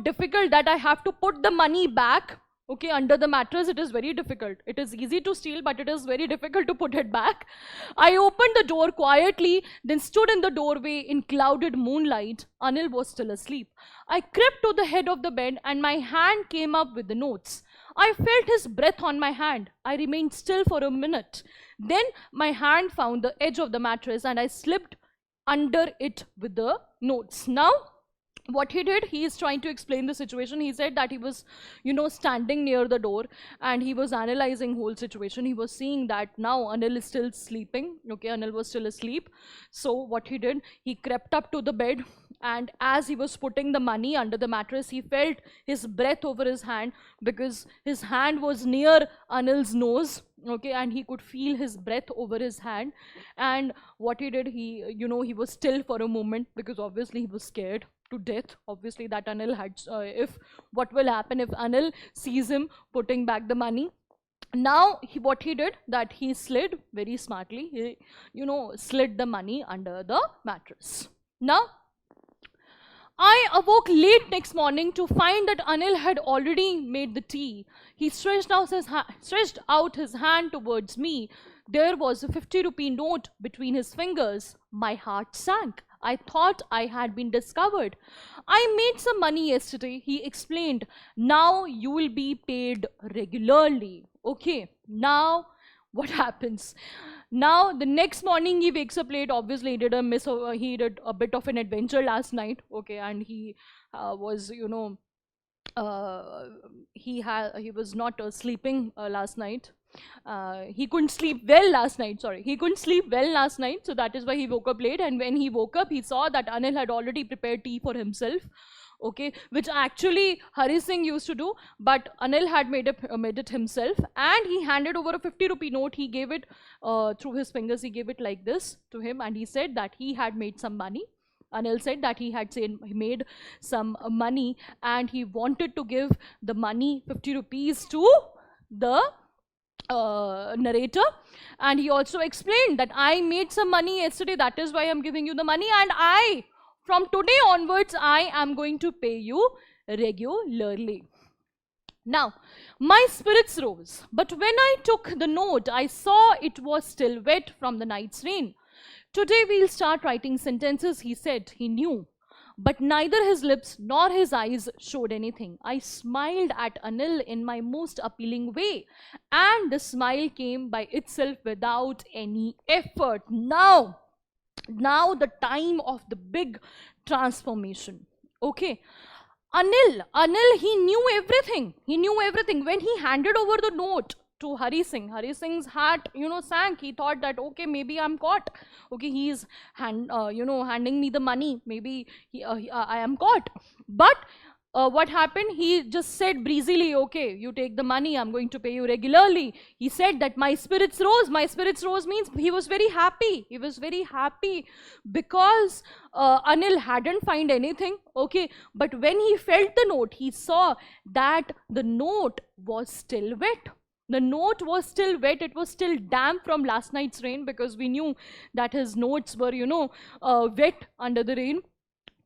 difficult that I have to put the money back. Okay, under the mattress, it is very difficult. It is easy to steal, but it is very difficult to put it back. I opened the door quietly, then stood in the doorway in clouded moonlight. Anil was still asleep. I crept to the head of the bed and my hand came up with the notes. I felt his breath on my hand. I remained still for a minute. Then my hand found the edge of the mattress and I slipped under it with the notes. Now, what he did, he is trying to explain the situation. He said that he was, standing near the door and he was analyzing whole situation. He was seeing that now Anil is still sleeping. Okay, Anil was still asleep. So what he did, he crept up to the bed, and as he was putting the money under the mattress, he felt his breath over his hand because his hand was near Anil's nose. Okay, and he could feel his breath over his hand. And what he did, he was still for a moment because obviously he was scared to death. Obviously that Anil had, what will happen if Anil sees him putting back the money. Now what he did, that he slid very smartly, he slid the money under the mattress. Now I awoke late next morning to find that Anil had already made the tea. He stretched out his hand towards me. There was a 50 rupee note between his fingers. My heart sank. I thought I had been discovered. I made some money yesterday, he explained. Now you will be paid regularly. Okay, now what happens? Now the next morning he wakes up late. Obviously he did a bit of an adventure last night, okay, and he was, uh, he was not sleeping last night. He couldn't sleep well last night. Sorry, he couldn't sleep well last night, so that is why he woke up late. And when he woke up, he saw that Anil had already prepared tea for himself. Okay, which actually Hari Singh used to do, but Anil had made it himself, and he handed over a 50 rupee note. He gave it through his fingers. He gave it like this to him, and he said that he had made some money. Anil said that he made some money, and he wanted to give the money, 50 rupees, to the narrator. And he also explained that I made some money yesterday, that is why I'm giving you the money, and from today onwards, I am going to pay you regularly. Now, my spirits rose, but when I took the note, I saw it was still wet from the night's rain. Today we'll start writing sentences, he said. He knew. But neither his lips nor his eyes showed anything. I smiled at Anil in my most appealing way, and the smile came by itself without any effort. Now the time of the big transformation. Okay. Anil, he knew everything. He knew everything. When he handed over the note to Hari Singh's heart, sank. He thought that, okay, maybe I'm caught. Okay, he's handing me the money. Maybe I am caught. But what happened? He just said breezily, okay, you take the money, I'm going to pay you regularly. He said that my spirits rose. My spirits rose means he was very happy. He was very happy because Anil hadn't found anything, okay. But when he felt the note, he saw that the note was still wet. The note was still wet. It was still damp from last night's rain, because we knew that his notes were, wet under the rain.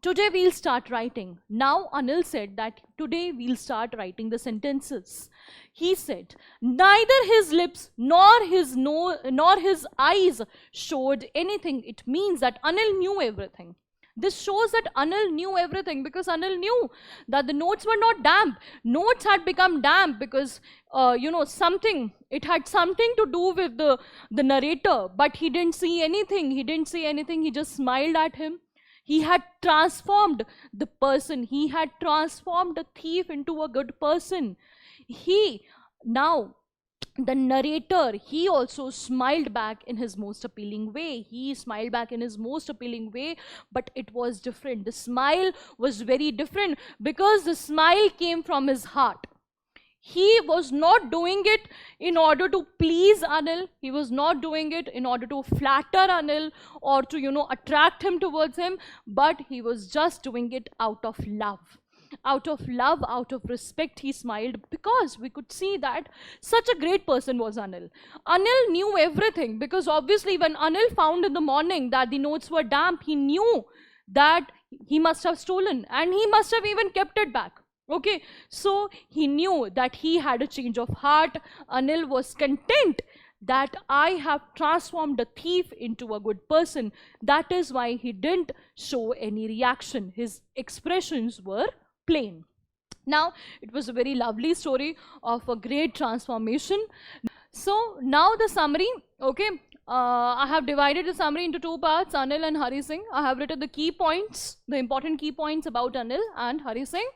Today we'll start writing. Now Anil said that today we'll start writing the sentences. He said neither his lips nor his eyes showed anything. It means that Anil knew everything. This shows that Anil knew everything, because Anil knew that the notes were not damp. Notes had become damp because, it had something to do with the narrator, but he didn't see anything. He didn't see anything. He just smiled at him. He had transformed the person. He had transformed the thief into a good person. The narrator, he also smiled back in his most appealing way. He smiled back in his most appealing way, but it was different. The smile was very different, because the smile came from his heart. He was not doing it in order to please Anil. He was not doing it in order to flatter Anil or to, attract him towards him. But he was just doing it out of love. Out of love, out of respect, he smiled, because we could see that such a great person was Anil. Anil knew everything, because obviously when Anil found in the morning that the notes were damp, he knew that he must have stolen, and he must have even kept it back. Okay, so he knew that he had a change of heart. Anil was content that I have transformed a thief into a good person. That is why he didn't show any reaction. His expressions were plain. Now, it was a very lovely story of a great transformation. So, now the summary, okay. I have divided the summary into two parts, Anil and Hari Singh. I have written the key points, the important key points about Anil and Hari Singh.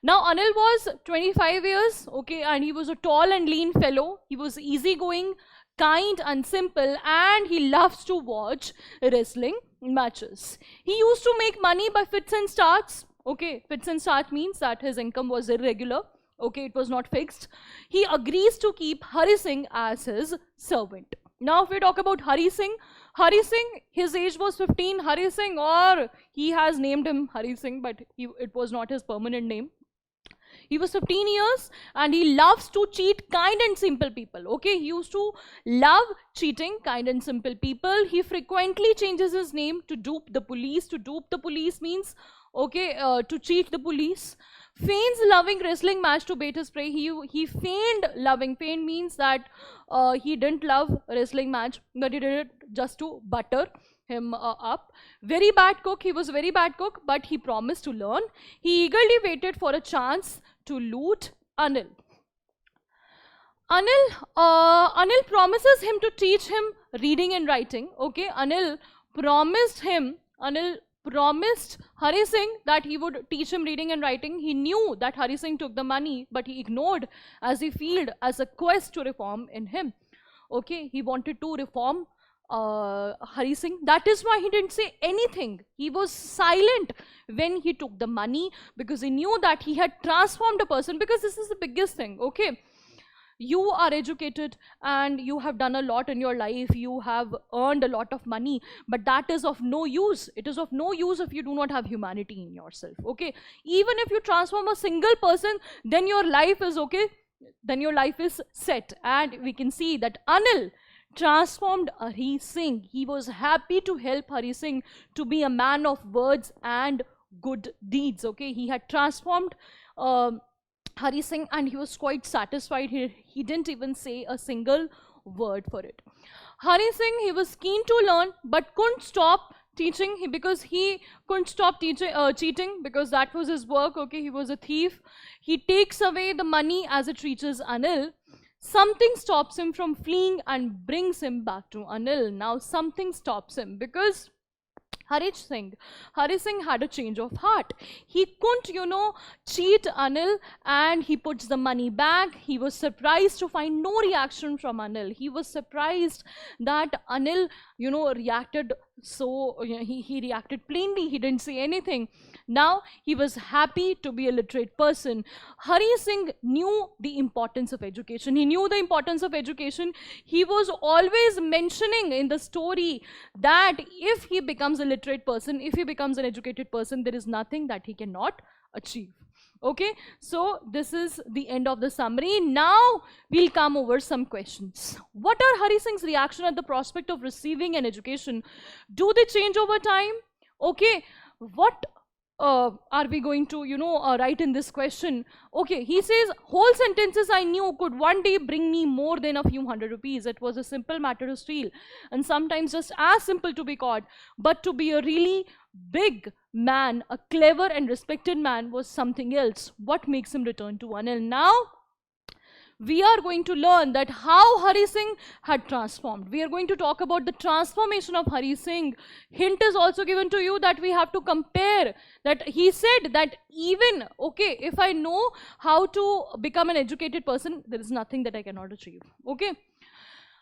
Now, Anil was 25 years, okay, and he was a tall and lean fellow. He was easygoing, kind and simple, and he loves to watch wrestling matches. He used to make money by fits and starts. Okay, fits and starts means that his income was irregular. Okay, it was not fixed. He agrees to keep Hari Singh as his servant. Now, if we talk about Hari Singh, his age was 15. Hari Singh, or he has named him Hari Singh, but it was not his permanent name. He was 15 years, and he loves to cheat kind and simple people. Okay, he used to love cheating kind and simple people. He frequently changes his name to dupe the police. To dupe the police means, okay, to cheat the police. Feigns loving wrestling match to bait his prey. He feigned loving. Feign means that he didn't love wrestling match, but he did it just to butter him up. Very bad cook. He was a very bad cook, but he promised to learn. He eagerly waited for a chance to loot Anil. Anil promises him to teach him reading and writing. Okay, Anil promised Hari Singh that he would teach him reading and writing. He knew that Hari Singh took the money, but he ignored as he felt as a quest to reform in him. Okay, he wanted to reform Hari Singh. That is why he didn't say anything. He was silent when he took the money, because he knew that he had transformed a person. Because this is the biggest thing. Okay, you are educated and you have done a lot in your life, you have earned a lot of money, but that is of no use. It is of no use if you do not have humanity in yourself. Okay, even if you transform a single person, then your life is okay, then your life is set. And we can see that Anil transformed Hari Singh. He was happy to help Hari Singh to be a man of words and good deeds. Okay, he had transformed Hari Singh and he was quite satisfied. He didn't even say a single word for it. Hari Singh, he was keen to learn but couldn't stop teaching, because he couldn't stop cheating, because that was his work. Okay, he was a thief. He takes away the money as it reaches Anil. Something stops him from fleeing and brings him back to Anil. Now something stops him, because Hari Singh had a change of heart. He couldn't, cheat Anil, and he puts the money back. He was surprised to find no reaction from Anil. He was surprised that Anil, reacted so, he reacted plainly. He didn't say anything. Now he was happy to be a literate person. Hari Singh knew the importance of education. He knew the importance of education. He was always mentioning in the story that if he becomes a literate person, if he becomes an educated person, there is nothing that he cannot achieve. Okay, so this is the end of the summary. Now we'll come over some questions. What are Hari Singh's reaction at the prospect of receiving an education? Do they change over time? Okay, what are we going to, write in this question? Okay, he says, whole sentences I knew could one day bring me more than a few hundred rupees. It was a simple matter to steal, and sometimes just as simple to be caught. But to be a really big man, a clever and respected man, was something else. What makes him return to Anil? Now we are going to learn that how Hari Singh had transformed. We are going to talk about the transformation of Hari Singh. Hint is also given to you that we have to compare. That he said that even, okay, if I know how to become an educated person, there is nothing that I cannot achieve. Okay.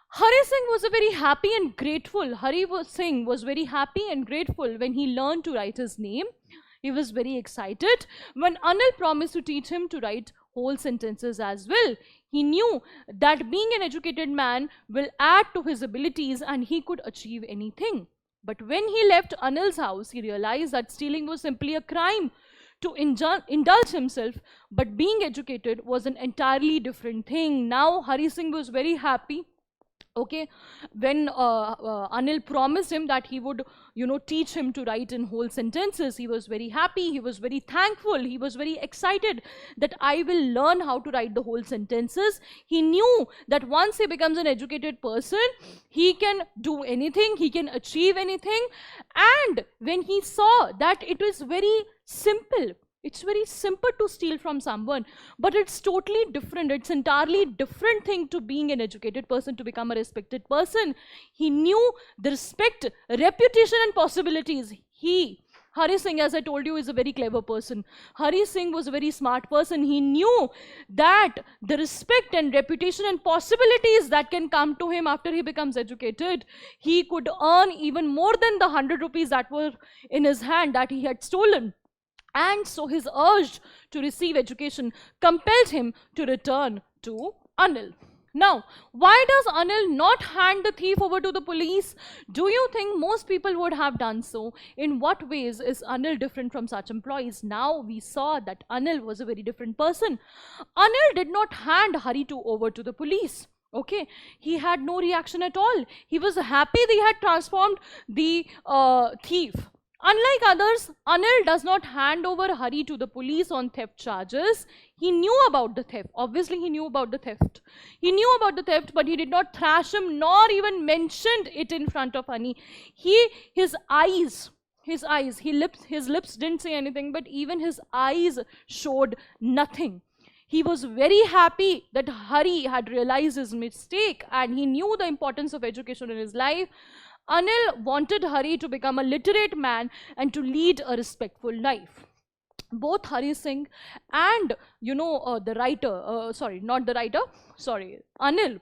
Hari Singh was very happy and grateful. Singh was very happy and grateful when he learned to write his name. He was very excited when Anil promised to teach him to write whole sentences as well. He knew that being an educated man will add to his abilities and he could achieve anything. But when he left Anil's house, he realized that stealing was simply a crime to indulge himself, but being educated was an entirely different thing. Now Hari Singh was very happy. Okay, when Anil promised him that he would, teach him to write in whole sentences, he was very happy, he was very thankful, he was very excited that I will learn how to write the whole sentences. He knew that once he becomes an educated person, he can do anything, he can achieve anything. And when he saw that it was very simple, it's very simple to steal from someone, but it's totally different. It's entirely different thing to being an educated person, to become a respected person. He knew the respect, reputation and possibilities. Hari Singh, as I told you, is a very clever person. Hari Singh was a very smart person. He knew that the respect and reputation and possibilities that can come to him after he becomes educated, he could earn even more than the 100 rupees that were in his hand that he had stolen. And so his urge to receive education compelled him to return to Anil. Now, why does Anil not hand the thief over to the police? Do you think most people would have done so? In what ways is Anil different from such employees? Now we saw that Anil was a very different person. Anil did not hand Hari over to the police. Okay, he had no reaction at all. He was happy that he had transformed the thief. Unlike others, Anil does not hand over Hari to the police on theft charges. He knew about the theft. Obviously, he knew about the theft. He knew about the theft, but he did not thrash him, nor even mentioned it in front of Hari. His lips didn't say anything, but even his eyes showed nothing. He was very happy that Hari had realized his mistake and he knew the importance of education in his life. Anil wanted Hari to become a literate man and to lead a respectful life. Both Hari Singh and the writer, sorry, not the writer, sorry, Anil,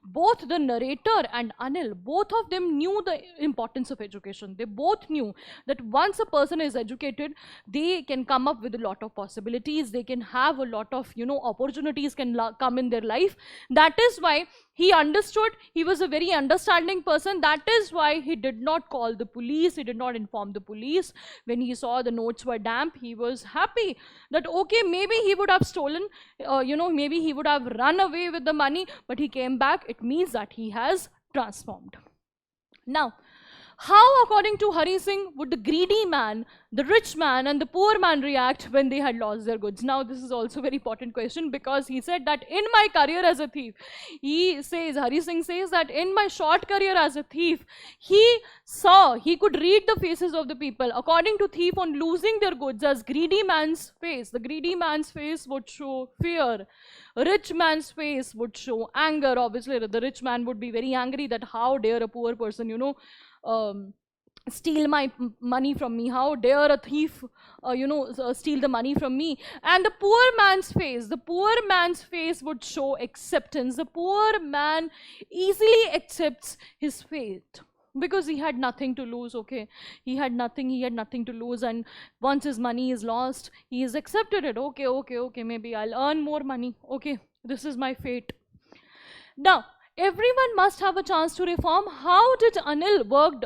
both the narrator and Anil, both of them knew the importance of education. They both knew that once a person is educated, they can come up with a lot of possibilities. They can have a lot of, opportunities can come in their life. That is why he understood. He was a very understanding person. That is why he did not call the police. He did not inform the police. When he saw the notes were damp, he was happy that, okay, maybe he would have stolen, maybe he would have run away with the money, but he came back. It means that he has transformed. Now, how, according to Hari Singh, would the greedy man, the rich man, and the poor man react when they had lost their goods? Now, this is also a very important question, because he said that in my career as a thief, Hari Singh says that in my short career as a thief, he could read the faces of the people. According to thief, on losing their goods, as greedy man's face, the greedy man's face would show fear. Rich man's face would show anger. Obviously, the rich man would be very angry that how dare a poor person, steal my money from me, how dare a thief steal the money from me. And the poor man's face would show acceptance. The poor man easily accepts his fate because he had nothing to lose. Okay, he had nothing to lose, and once his money is lost, he has accepted it. Okay, maybe I'll earn more money. Okay, this is my fate. Now, everyone must have a chance to reform. How did Anil worked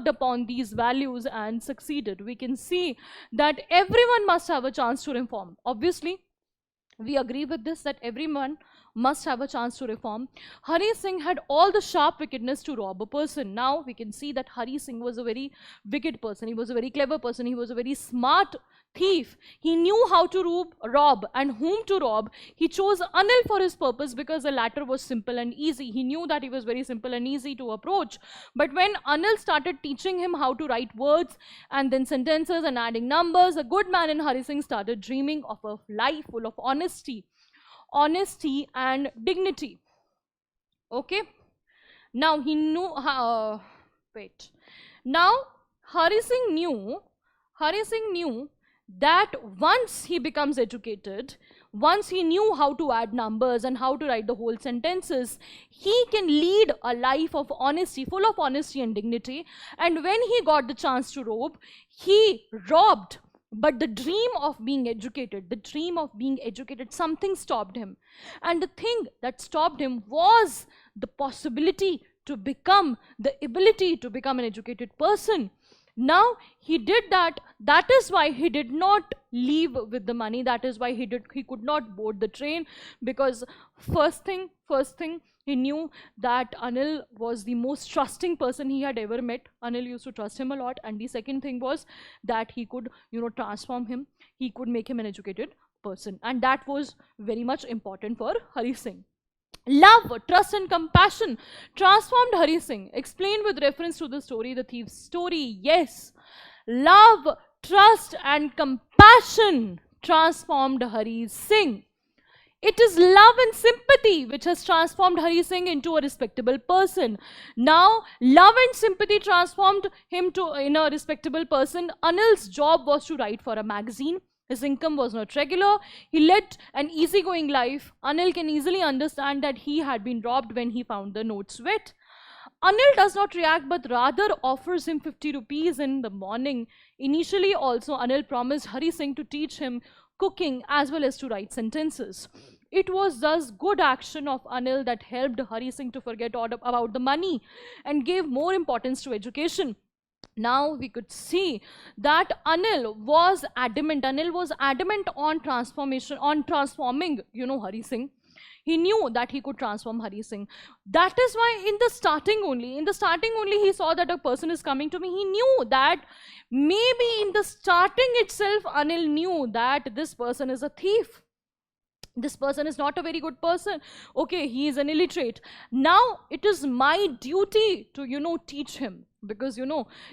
upon these values and succeeded? We can see that everyone must have a chance to reform. Obviously, we agree with this, that everyone must have a chance to reform. Hari Singh had all the sharp wickedness to rob a person. Now we can see that Hari Singh was a very wicked person. He was a very clever person. He was a very smart thief. He knew how to rob and whom to rob. He chose Anil for his purpose because the latter was simple and easy. He knew that he was very simple and easy to approach. But when Anil started teaching him how to write words and then sentences and adding numbers, a good man in Hari Singh started dreaming of a life full of honesty and dignity. Okay, now he knew now Hari Singh knew that once he becomes educated, once he knew how to add numbers and how to write the whole sentences, he can lead a life of honesty, full of honesty and dignity. And when he got the chance to rob, he robbed. But the dream of being educated, something stopped him. And the thing that stopped him was the possibility to become, the ability to become an educated person. Now he did that. That is why he did not leave with the money. That is why he could not board the train, because first thing, he knew that Anil was the most trusting person he had ever met. Anil used to trust him a lot. And the second thing was that he could, transform him. He could make him an educated person. And that was very much important for Hari Singh. Love, trust and compassion transformed Hari Singh. Explained with reference to the story, the thief's story. Yes, love, trust and compassion transformed Hari Singh. It is love and sympathy which has transformed Hari Singh into a respectable person. Now, love and sympathy transformed him in a respectable person. Anil's job was to write for a magazine. His income was not regular. He led an easygoing life. Anil can easily understand that he had been robbed when he found the notes wet. Anil does not react, but rather offers him 50 rupees in the morning. Initially also, Anil promised Hari Singh to teach him cooking as well as to write sentences. It was thus good action of Anil that helped Hari Singh to forget about the money and gave more importance to education. Now we could see that Anil was adamant on transforming, Hari Singh. He knew that he could transform Hari Singh. That is why in the starting only, he saw that a person is coming to me. He knew that maybe in the starting itself, Anil knew that this person is a thief. This person is not a very good person. Okay, he is an illiterate. Now it is my duty to, teach him. because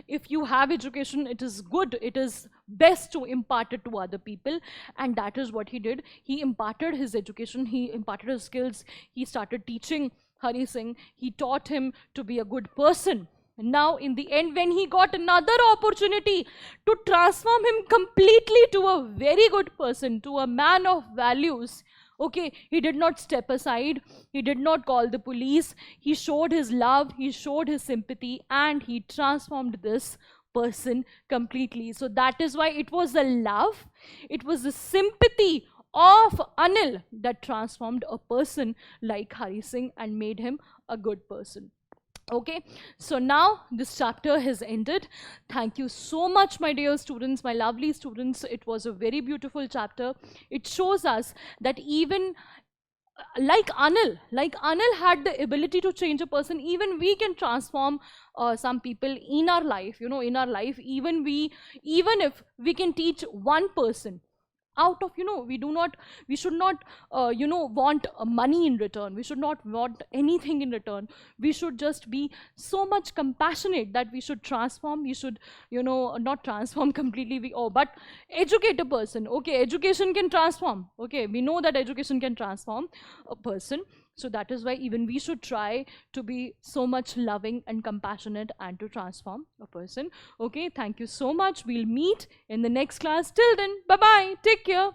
if you have education, it is good, it is best to impart it to other people. And that is what he did. He imparted his education, he imparted his skills, he started teaching Hari Singh, he taught him to be a good person. Now in the end, when he got another opportunity to transform him completely to a very good person, to a man of values, okay, he did not step aside, he did not call the police, he showed his love, he showed his sympathy, and he transformed this person completely. So that is why it was the love, it was the sympathy of Anil that transformed a person like Hari Singh and made him a good person. Okay, so now this chapter has ended. Thank you so much, my dear students, my lovely students. It was a very beautiful chapter. It shows us that even like Anil had the ability to change a person, even we can transform some people in our life, in our life. Even if we can teach one person out of, we should not want money in return, we should not want anything in return, we should just be so much compassionate that we should transform, we should not transform completely, but educate a person. Okay, education can transform, okay, we know that education can transform a person. So that is why even we should try to be so much loving and compassionate and to transform a person. Okay, thank you so much. We'll meet in the next class. Till then, bye bye. Take care.